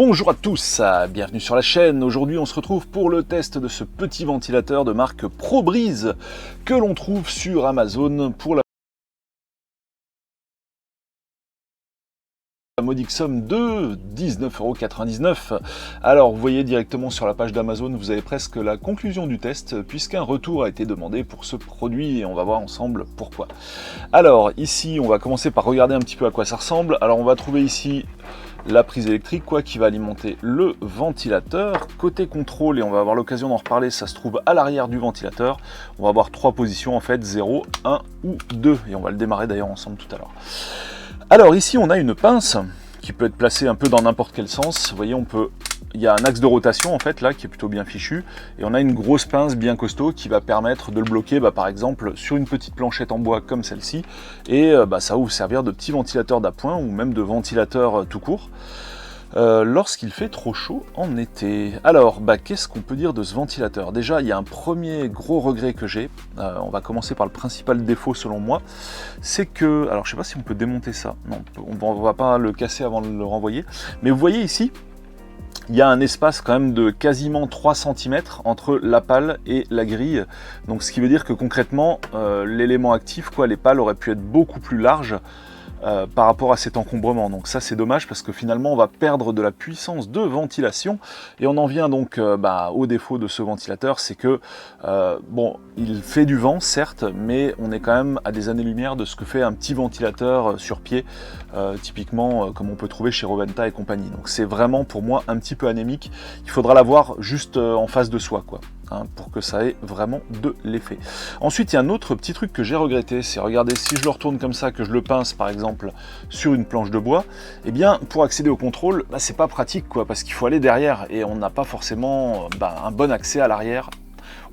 Bonjour à tous, bienvenue sur la chaîne. Aujourd'hui on se retrouve pour le test de ce petit ventilateur de marque ProBreeze que l'on trouve sur Amazon pour la modique somme de 19,99 €. Alors vous voyez directement sur la page d'Amazon, vous avez presque la conclusion du test puisqu'un retour a été demandé pour ce produit et on va voir ensemble pourquoi. Alors ici on va commencer par regarder un petit peu à quoi ça ressemble. Alors on va trouver ici la prise électrique qui va alimenter le ventilateur. Côté contrôle, et on va avoir l'occasion d'en reparler, ça se trouve à l'arrière du ventilateur. On va avoir trois positions en fait, 0, 1 ou 2 et on va le démarrer d'ailleurs ensemble tout à l'heure. Alors ici on a une pince qui peut être placée un peu dans n'importe quel sens. Vous voyez, il y a un axe de rotation en fait là qui est plutôt bien fichu et on a une grosse pince bien costaud qui va permettre de le bloquer par exemple sur une petite planchette en bois comme celle-ci et ça va vous servir de petit ventilateur d'appoint ou même de ventilateur tout court lorsqu'il fait trop chaud en été. Alors qu'est-ce qu'on peut dire de ce ventilateur? Déjà il y a un premier gros regret que j'ai, on va commencer par le principal défaut selon moi, c'est que, alors je sais pas si on peut démonter ça, non on va pas le casser avant de le renvoyer, mais vous voyez ici il y a un espace quand même de quasiment 3 cm entre la pale et la grille. Donc ce qui veut dire que concrètement, l'élément actif, les pales auraient pu être beaucoup plus larges par rapport à cet encombrement. Donc ça c'est dommage parce que finalement on va perdre de la puissance de ventilation. Et on en vient donc au défaut de ce ventilateur, c'est que il fait du vent certes, mais on est quand même à des années-lumière de ce que fait un petit ventilateur sur pied, typiquement comme on peut trouver chez Roventa et compagnie. Donc c'est vraiment pour moi un petit peu anémique. Il faudra l'avoir juste en face de soi pour que ça ait vraiment de l'effet. Ensuite il y a un autre petit truc que j'ai regretté, c'est regardez, si je le retourne comme ça, que je le pince par exemple sur une planche de bois, et bien pour accéder au contrôle, c'est pas pratique parce qu'il faut aller derrière et on n'a pas forcément un bon accès à l'arrière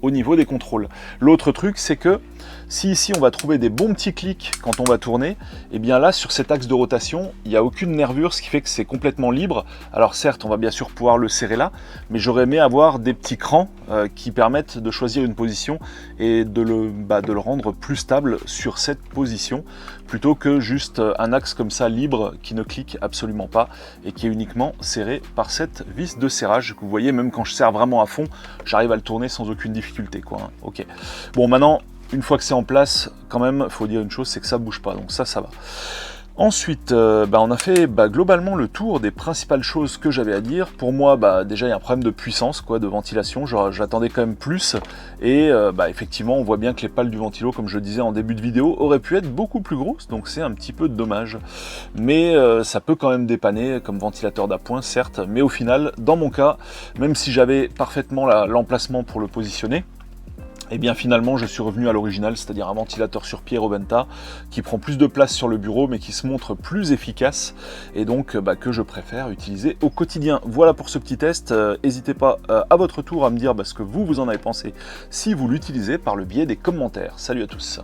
au niveau des contrôles. L'autre truc c'est que si ici on va trouver des bons petits clics quand on va tourner, et bien là sur cet axe de rotation il n'y a aucune nervure, ce qui fait que c'est complètement libre. Alors certes on va bien sûr pouvoir le serrer là, mais j'aurais aimé avoir des petits crans qui permettent de choisir une position et de le rendre plus stable sur cette position, plutôt que juste un axe comme ça libre qui ne clique absolument pas et qui est uniquement serré par cette vis de serrage que vous voyez. Même quand je serre vraiment à fond, j'arrive à le tourner sans aucune difficulté Ok, bon maintenant une fois que c'est en place, quand même, il faut dire une chose, c'est que ça bouge pas, donc ça va. Ensuite, on a fait globalement le tour des principales choses que j'avais à dire. Pour moi, déjà il y a un problème de puissance, de ventilation, j'attendais quand même plus. Et effectivement, on voit bien que les pales du ventilo, comme je le disais en début de vidéo, auraient pu être beaucoup plus grosses, donc c'est un petit peu dommage. Mais ça peut quand même dépanner comme ventilateur d'appoint, certes, mais au final, dans mon cas, même si j'avais parfaitement l'emplacement pour le positionner, et bien finalement je suis revenu à l'original, c'est-à-dire un ventilateur sur pied Roventa qui prend plus de place sur le bureau mais qui se montre plus efficace et donc que je préfère utiliser au quotidien. Voilà pour ce petit test, n'hésitez pas à votre tour à me dire ce que vous en avez pensé si vous l'utilisez par le biais des commentaires. Salut à tous.